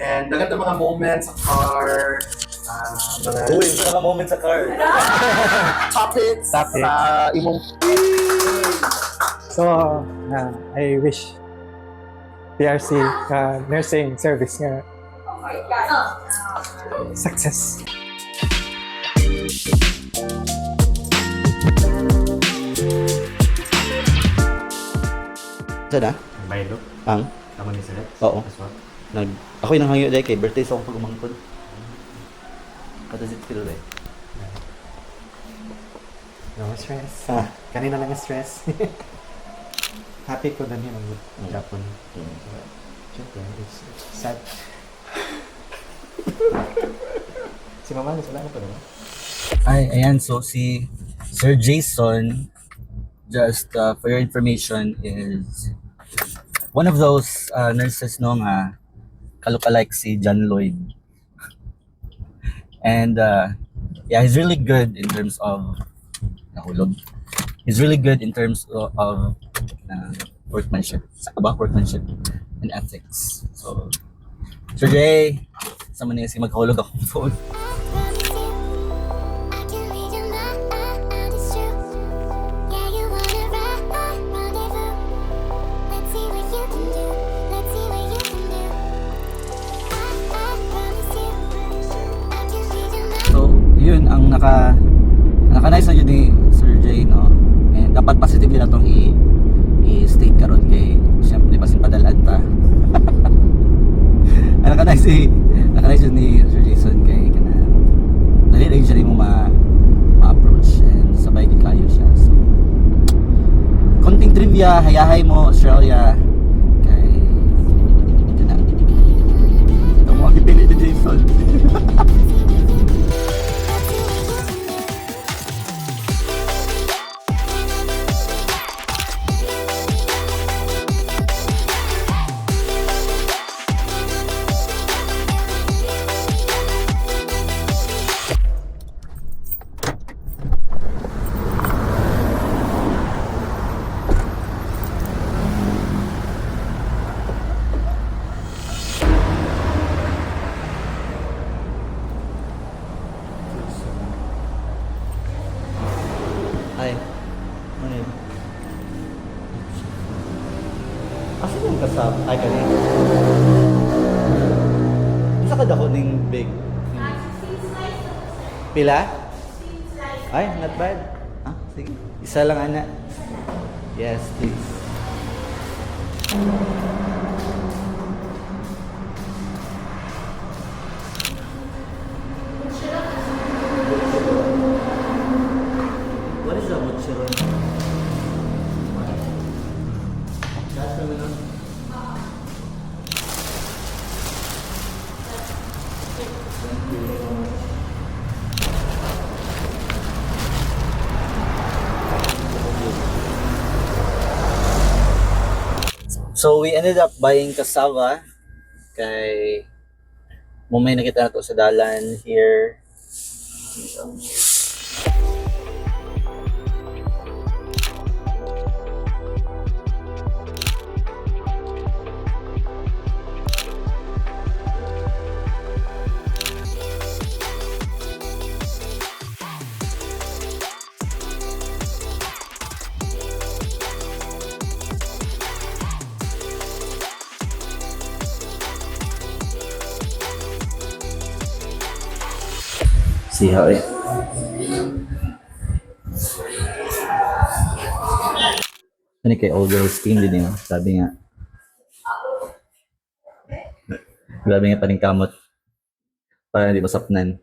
And dagat na mga moments sa car, mga Uy, mga moment sa car. topics Topics. sa imong So, I wish PRC nursing service nga success. Saan na? Baylo, Ang? tama ni Sir. Oo. Aswat. Ako'y nanghangyo dahil kay birthday sa akong pagumangkod. How does it feel like? No stress. Ah. Kanina lang stress. Happy ko na niya ng Japon. Siyempre, it's sad. Si Mama, wala na pa naman. Ay, ayan. So, si Sir Jason, just for your information, is one of those nurses no nga kalukalike si John Lloyd. And yeah, he's really good in terms of nahulog. He's really good in terms of workmanship. About workmanship and ethics. So, Sir Jay, sama niya si maghulog akong phone. So, yun ang naka-nice na yun ni Sir Jay, no? And dapat positively na itong i-state karon kay siyempre pasin padalaan ta. Ang naka-nice yun ni Sir Jason kay kana dali lang siya mo ma-approach and sabay gid kayo siya. So, konting trivia, hayahay mo Australia kay kana. Ito mo kipili ni Jason. Ay, ano yun? Asa yung kasab? Ay, kani. Isa ka dako ning big. Pila? Ay, not bad. Ah, sige. Isa lang, ana. Yes, please. What is the mochiron? That's the minute. Thank you. So we ended up buying cassava kay mumay nakita na to sa dalan here. See how it. Ano kay all girls team din yun. Sabi nga. Grabe nga paning kamot. Para hindi masapnan.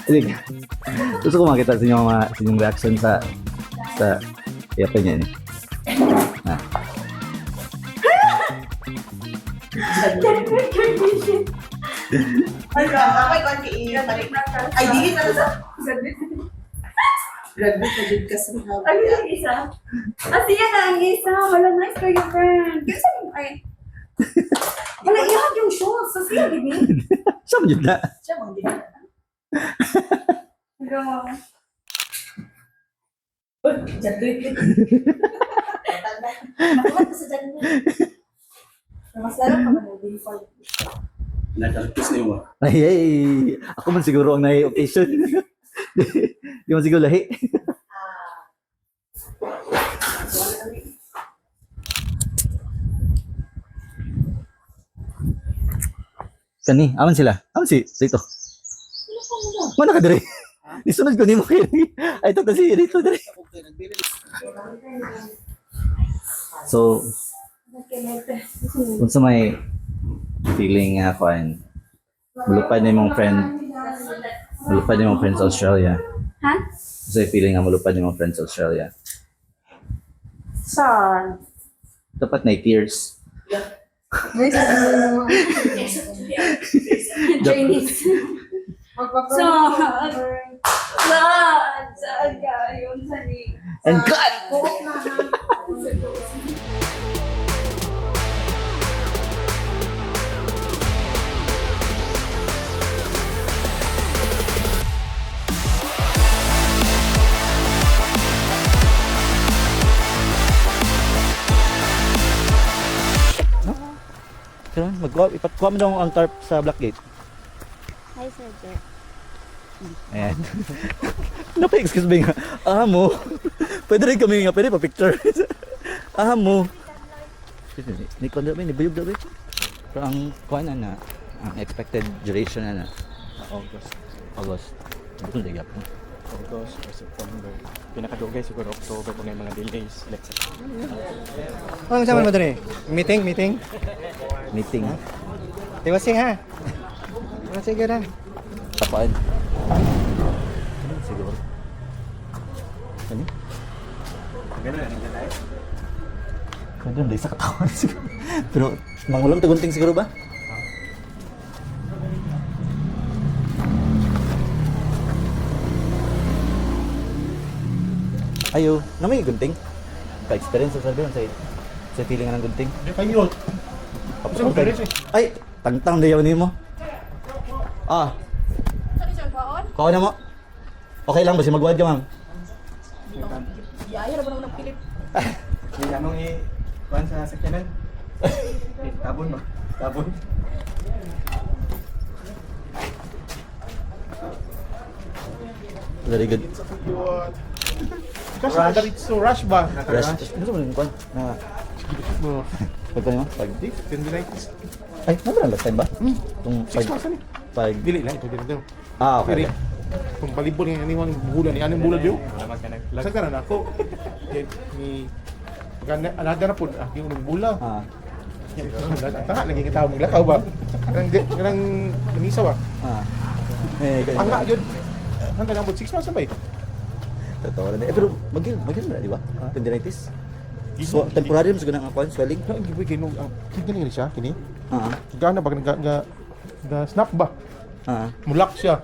Sige. Gusto ko makita sa inyong reaction sa yapan niya ni. Ah. Ay, ako ikaw ang kiiyo. Ay, di kita sa... Graduate na din kasi. Ay, yung isa. Siya na ang isa. Wala nice for your friend. Kasi, ay... Wala ihag yung shoes. So, siya, gini. Saan yun na? Siya, mga din. Go. Diyan ko yun. Matumat ka sa dyan mo. Mas lalo ka man yung before. Nagkalapis na yung Ay. Ako man siguro ang nai-occasion. Di man siguro lahi. Kani, aman sila. Aman si Rito. Mana ka dire? Isunod ko nimo kay. Ay to si Rito dire. So, kung sa may feeling nga kuan, malupad na yung friend sa Australia. Ha? Sa feeling nga malupad na yung friend sa Australia. Saan? Dapat na tears. Chinese. Saan? Saan ka? Yun sa ni... And cut! Kaya ipatkuha mo daw ang tarp sa Blackgate. Hi, Sir Jeff. Ayan. Napa-excuse me nga. Mo. Pwede rin kami nga, pwede pa picture. Mo. Ni kon daw ni bayog daw. Pero ang kuan na, ang expected duration na August. Dito na gyapon. August or September. Pinakadugay siguro October kung may mga delays. Let's say. Ano sama mo dre? Meeting. Meeting. Tiwasing ha. Sige na. Tapaan. Siguro. Ano? Gano'n na isa katawan siguro. Pero mangulang tagunting siguro ba? Ayo, na may gunting. Pa-experience sa sabi sa feeling ng gunting. Kayo. Ay, tangtang na yaw mo. Kuha na mo. Okay lang ba si magwad ka, ma'am? Yaya na ba naman nagpilit? May anong i-kuhan sa sakyanan? Tabon ba? Tabon? Very good. Kasi rush. It's so rush ba? Rest. Ano mo yung kuhan? Na, pagka mo? Pag, Tendinitis. ay, naman ang last time ba? Kung 6 months na pag, Dili lang ito dito. okay. Pero kung palibot ng animang bulan ni anong bulan diyo. Wala ka nag-vlog. Sa kanan ako. Ni another na po yung bula. Tanga lagi kita maglakaw ba? Kanang lamisa ba? Ang nga yun. Hanggang abot 6 months na ba eh? Totoo na. Pero magil na, di ba? Tendinitis. So, temporary mo siguro ng kuhan, swelling. Giboy kay nung kini siya kini. Ah. Gana ba ga snap ba? Ah. Mulak siya.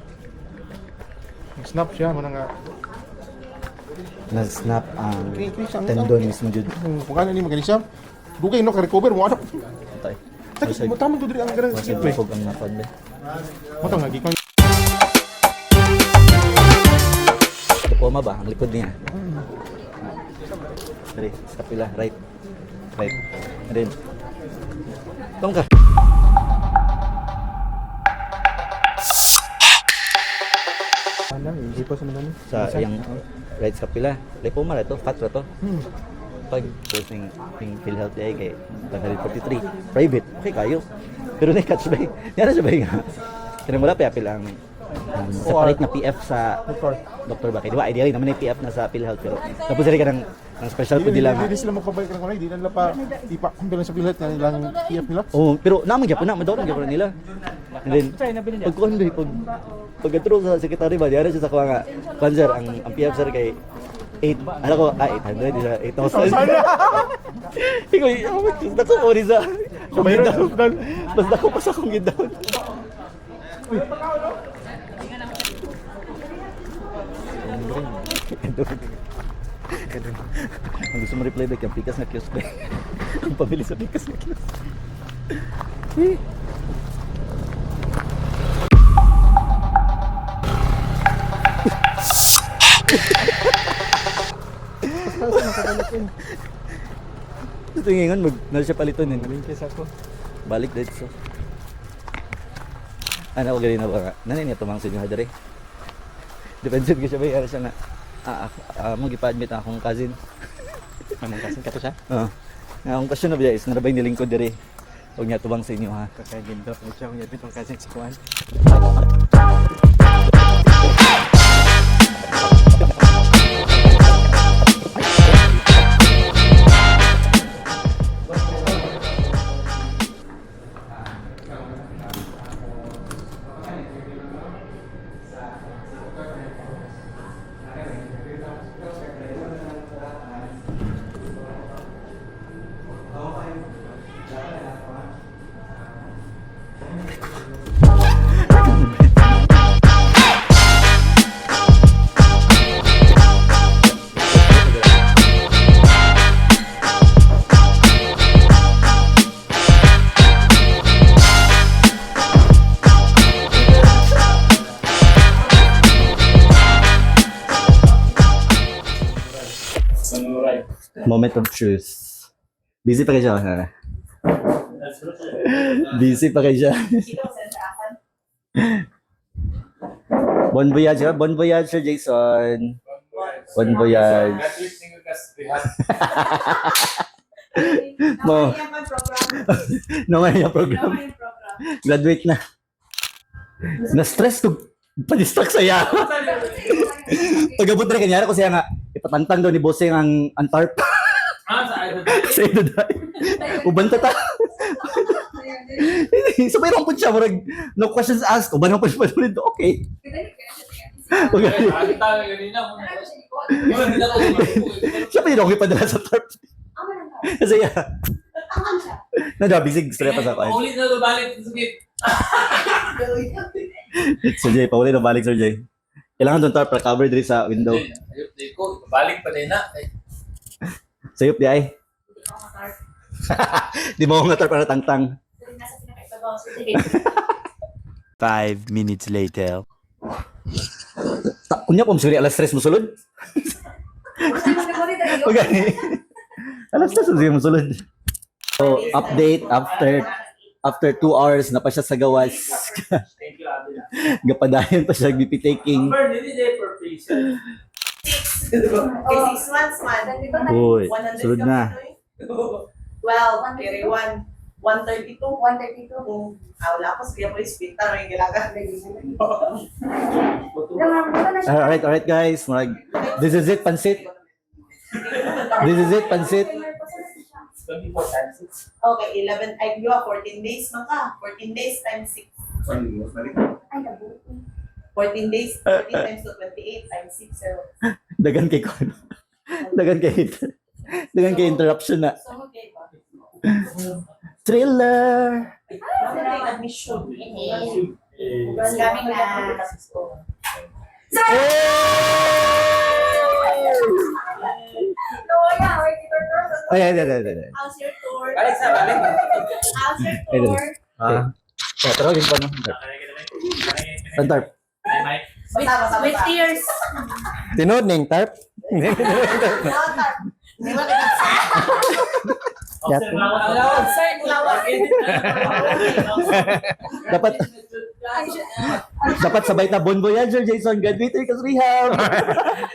Snap siya mo nga. Nag-snap ang Kini siya tendon mismo jud. Kung ano ni magaling siya. Dugay no ka recover mo ano. Tay. Sakit mo tama to diri ang ganang Masig sakit ba. fog ang nakon ba. Mo to nga gikan. Tupoma ba ang likod niya? Dari, sa kapila, right. Right. And then, tong ka. Hindi pa sa mga Sa yung right sa kapila. Lipoma na to, fat ra to. Pag posting yung PhilHealth day kay 143 private, okay kayo. Pero na-catch ba? Yan siya ba nga? Kaya wala pa apil ang separate na PF sa doktor ba? Kaya diba, ideally naman yung PF na sa PhilHealth pero tapos rin ka ng special po nila nga. Hindi sila magpabalik ng kanay, di nila pa ipa-compare sa pilat na nilang PF nila. Oh, pero naman gyapon na, madawran gyapon nila. And then pag kuan ba pag sa secretary ba, diyan siya sa kuha nga. Kuan sir, ang PF sir kay 8, ano ko, 800 isa 8,000. Ikaw, basta ko ori sa down. Basta ko pa sa kong down. Ang gusto mo reply back yung pikas na kiosk ba? Ang pabili sa pikas na kiosk. 6,000 nakabalik yun. Ito yung ingon, na siya paliton yun. Nalinkis ako. Balik dito. Ano ko ganyan na ba nga? Nanay niya tumang sinyo hadari. Depende ko siya ba yara siya nga. Mag-ipa-admit akong cousin. Anong kasing ka to siya? Oo. Akong kasyon na ba is narabay nilingkod diri. Huwag niya tumang sa inyo ha. Kakagindot. May siya akong yabit ang kasing sa kuhan. Moment of truth. Busy pa kayo siya. Ha? Busy pa kayo siya. Bon voyage, ha? Bon voyage, Sir Jason. Bon voyage. Mo, naman yung program. Graduate na. Na-stress ko. Pa-distract saya. Pag-abot na kanyara ko siya nga, ipatantang daw ni Bossing ang tarp. Sa ito dahil. Ubanta ta. Sabay lang po siya, marag, no questions asked. Uban lang po siya ulit. Okay. Siya pa yun ako ipadala sa tarp. Kasi nadabisig, stress pa sa ako. Ulit na balik sa git. Sir Jay, paulit na balik, Sir Jay. Kailangan doon tarp para cover diri sa window. Balik pa din na. Sayop di ay. Di mo nga tarp para tangtang. 5 minutes later. Kunya po, masuri alas 3 musulod. Pagani. Alas 3 musulod. So, update after 2 hours na pa siya sa gawas. Thank you, Ate. Gapadayon pa siya BP taking. Number, hindi day for patient. 6 months man. Uy, sulod na. 12, carry 1. 132. 132. Wala ko, sige mo ispita. May gilaga. Alright guys. This is it, pansit. This is it, pansit. 24 times 6. Okay, 11. Ay, yun, 14 days man ka. 14 days times 6. 14 days, 14 times to 28 times 6. So, Dagan kay kon. Dagan kay interruption na. so okay ba? Thriller. Admission. Mas kami na. Ay. How's your tour? Balik sa balik. How's your tour? Pero din pa no. Pantarp. With tears. Tinood ning tarp. Water. Di ba Observe lang ako. Dapat sabay ta Bon Voyager, Jason. Graduate ka sa rehab.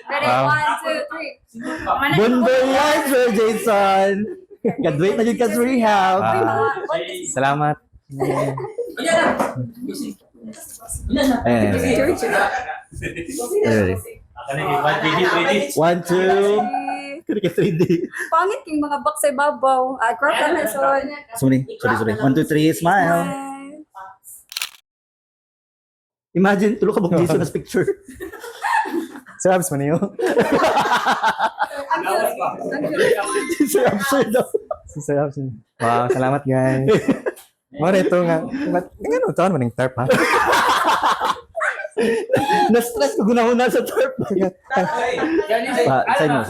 Ready? 1, 2, 3. Bon Voyager, Jason. Graduate na yun ka sa rehab. Salamat. Ayan. Ready? 1, 2. Kaya ka 3D. Pangit yung mga box sa ibabaw. Crop lang na son. Sorry. 1, 2, 3. Smile. Imagine, tulo ka bang Jason as picture. Sarabs mo niyo. Sir, absurd daw. Sarabs niyo. Wow, salamat guys. Mora ito nga. Tingnan mo, taon mo ning tarp ha. Na-stress ko gunahuna sa tarp. Sa'yo mo.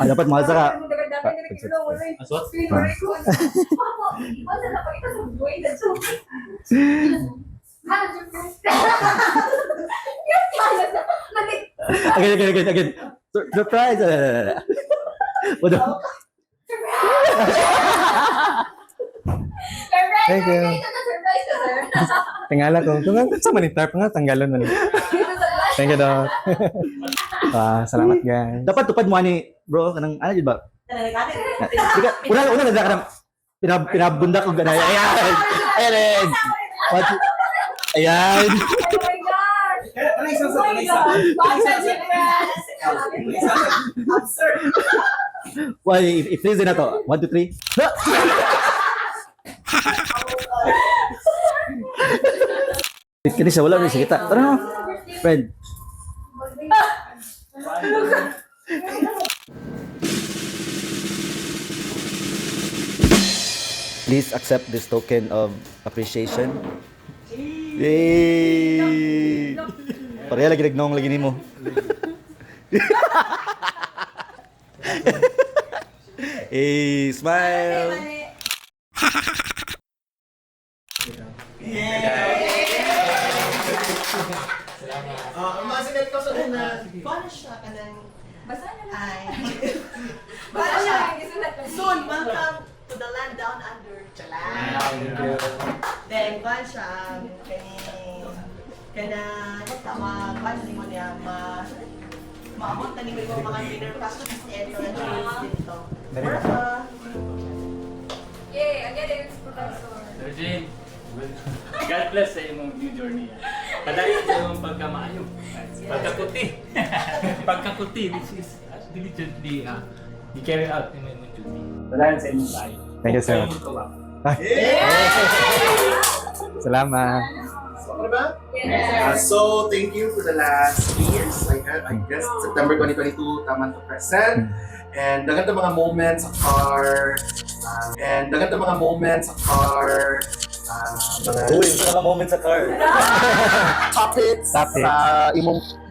Dapat mahal sa ka. Again. Surprise! What the- Thank you. Surprise ka, sir. Tingala ko. Kung sa manitar pa nga, tanggalon man. Thank you, Doc. Salamat, guys. Dapat tupad mo ani, bro, kanang ano yun ba? Di ka, una nagda ka ng pinabundak ko ganay. Ayan. What? Ayan. Oh my gosh! Ano yung Oh my gosh! Absurd. Why, i-freeze na to. 1, 2, 3. Kini siya, wala rin siya kita. Tara na. Friend. Please accept this token of appreciation. Yay! Pareha lagi nagnong lagi nimo. Hey, smile. Masinat ko sa una. Paano siya ka ng... Basta na lang. Ay. Basta na lang. Isulat ko. Soon, welcome to the land down under. Chalan. Then, paano siya kana paano mo niya maabot na nito yung mga dinner customs and dito. Yay! Again, it's professor. Sir Jane, God bless sa imong new journey. Kadayon sa imong pagkamaayo. Pagkakuti. Pagkakuti, which is diligently you carry out in imong duty. Kadayon sa imong tayo. Thank you, sir. Salamat. So, thank you for the last 3 years. I guess September 2022, taman to present. And dagan to mga moments sa car. Uy, mga moments sa car. Topics Topics.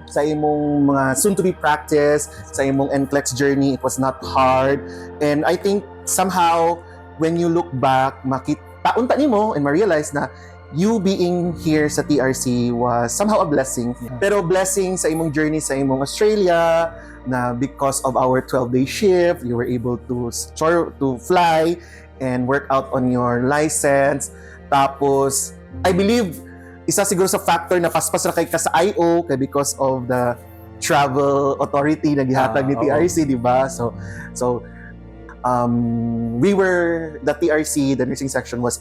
sa imong mga soon to be practice, sa imong NCLEX journey. It was not hard, and I think somehow when you look back, makita unta nimo and ma-realize na you being here sa TRC was somehow a blessing. Pero blessing sa imong journey sa imong Australia, na because of our 12-day shift, you were able to fly and work out on your license. Tapos, I believe, isa siguro sa factor na paspas na kay ka sa IO kay because of the travel authority na gihatag ni TRC, di ba? So we were the TRC, the nursing section was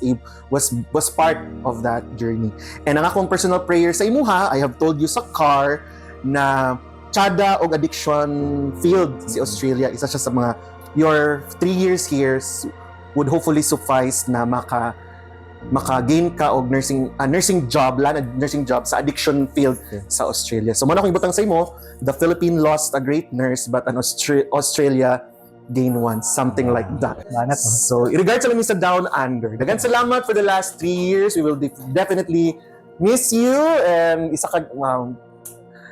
part of that journey. And ang akong personal prayer sa imuha, I have told you sa car na tsada og addiction field si Australia, isa siya sa mga your 3 years here would hopefully suffice na maka-gain ka og nursing job sa addiction field sa Australia. So muna akong ibutang sa imo, the Philippines lost a great nurse but an Australia gain one, something like that. So, in regards sa sa Down Under, dagan salamat for the last 3 years. We will definitely miss you, and isa ka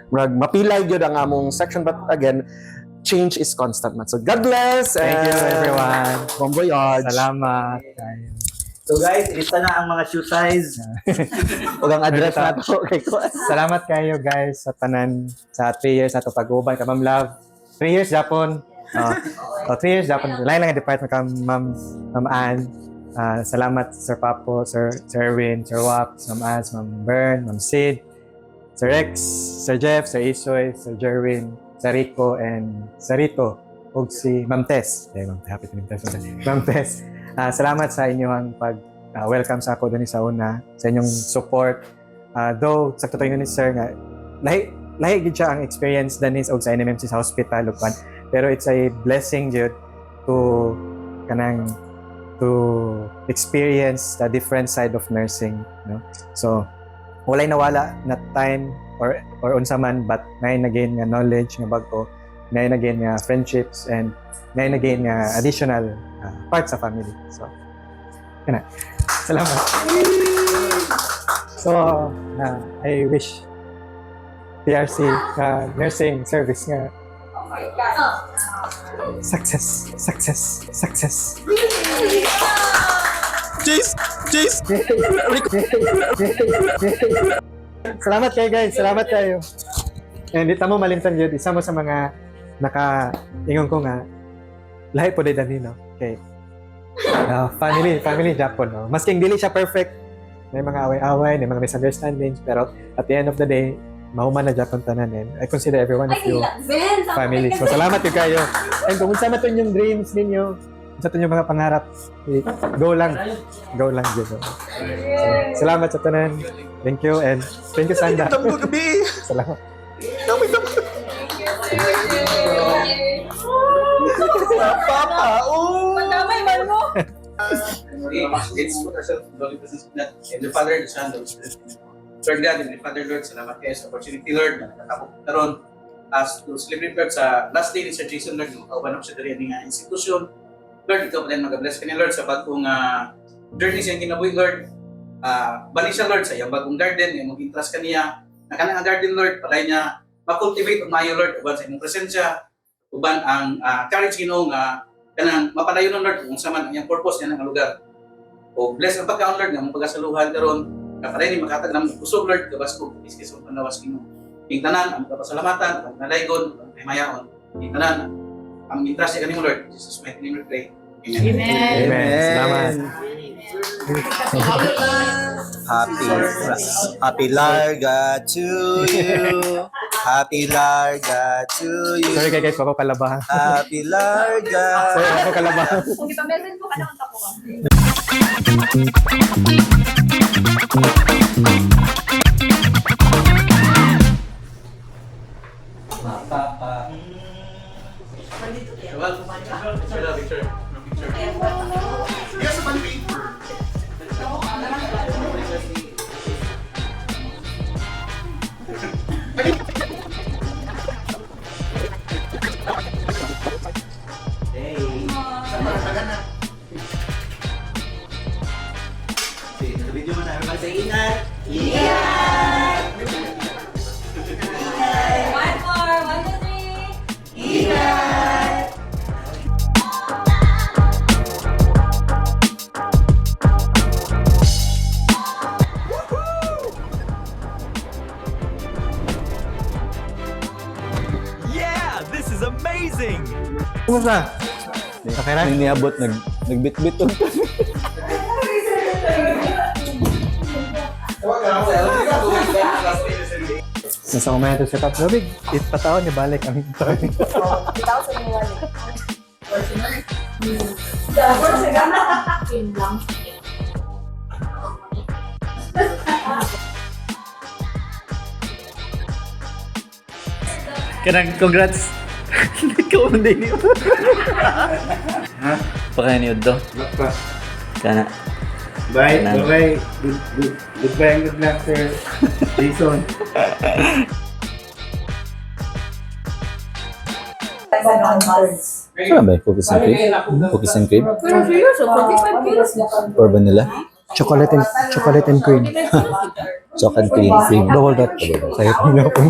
mapilay gyud ang among section, but again, change is constant man. So, God bless. Thank you, everyone. Bon voyage. Salamat. So guys, ilista na ang mga shoe size. Ug ang address na to kay ko. Salamat kayo, guys, sa tanan sa 3 years ato pag-ubay ka, Ma'am Love. 3 years Japon. 3 years Japon. Lain lang ang department ka, Ma'am Ann. Salamat, Sir Papo, Sir Erwin, Sir Wap, Ma'am Ann, Ma'am Bern, Ma'am Sid, Sir Rex, Sir Jeff, Sir Isoy, Sir Jerwin, Sir Rico, and Sir Rito, ug si Ma'am Tess. Happy to meet you, Ma'am Tess. Salamat sa inyong welcome sa ako din sa una, sa inyong support. Though, sa totoo ni Sir nga, lahi gid siya ang experience danis og sa NMMC sa hospital ug pero it's a blessing jud to experience the different side of nursing, no? So walay nawala na time or unsa man, but ngayon again nga knowledge nga bag-o, ngayon again nga friendships, and ngayon again nga additional part sa family. So kana, salamat. So I wish TRC nursing service nga success. Jace. Salamat kayo, guys. Salamat kayo. And di mo malimtan yun, isa mo sa mga naka-ingon ko nga, lahi po day Danilo. Okay. Family Japon. No? Masking dili siya perfect, may mga away-away, may mga misunderstandings, pero at the end of the day, mahuman na Japon tanan. And I consider every one of you family. So salamat yun kayo. And kung saan natin yung dreams ninyo, kung saan yung mga pangarap, go lang. Go lang dito. So, salamat sa tanan. Thank you and thank you Sanda. Salamat. Madamay man mo. It's put ourselves in the business na and the Father, the Son, the Lord God, and the Father, Lord, salamat kayo sa opportunity, Lord, na nakatapos na ron as to celebrate, Lord, sa last day ni Sir Jason, Lord, yung kauban sa dali ng institusyon. Lord, ikaw pa din mag-bless ka niya, Lord, sa bagong journey siyang kinabuhi, Lord. Bali siya, Lord, sa iyang bagong garden, yung mag-interest ka niya. Nakanang ang garden, Lord, palay niya makultivate ang mayo, Lord, uban sa imong presensya, uban ang courage Ginoo nga kanang mapadayon ng Lord kung sa man ang iyang purpose niya ng lugar. O bless ang pagkaon, Lord, nga mong pagasaluhan karon kapalay ni makatag ng kusog, Lord, kabasko iskis ang panawas Ginoo. Ing tanan ang kapasalamatan, ang nalaygon, ang mayaon, ing tanan ang interest kanimo, Lord. Jesus mighty name we pray. Amen. Amen. Salamat. Happy Larga to you. Happy Larga to you. Sorry guys, papapalabahan. Happy Larga. Sorry, papapalabahan. Kung ipameron ko ka ng tako. Picture. Yes, man, paper. Video mo na. Everybody say ingat. One more, 1, 2, 3. Yeah, this is amazing. Kumusta? Okay na? Nang niabot, nagbit-bitog ka. Nasa kumain ito sa top lobig. Pataon, ibalik ang toy. Kanang congrats. Ikaw ang din yun. Ha? Pakain niyo do. Kana. Bye. Ano? Bye. Goodbye and good luck, Sir Jason. Ano ba? Cookies and cream? Cookies and cream? Pero seryoso, 45 kilos. Or vanilla? Chocolate and cream. Chocolate cream. Double dot. Sa'yo po na po.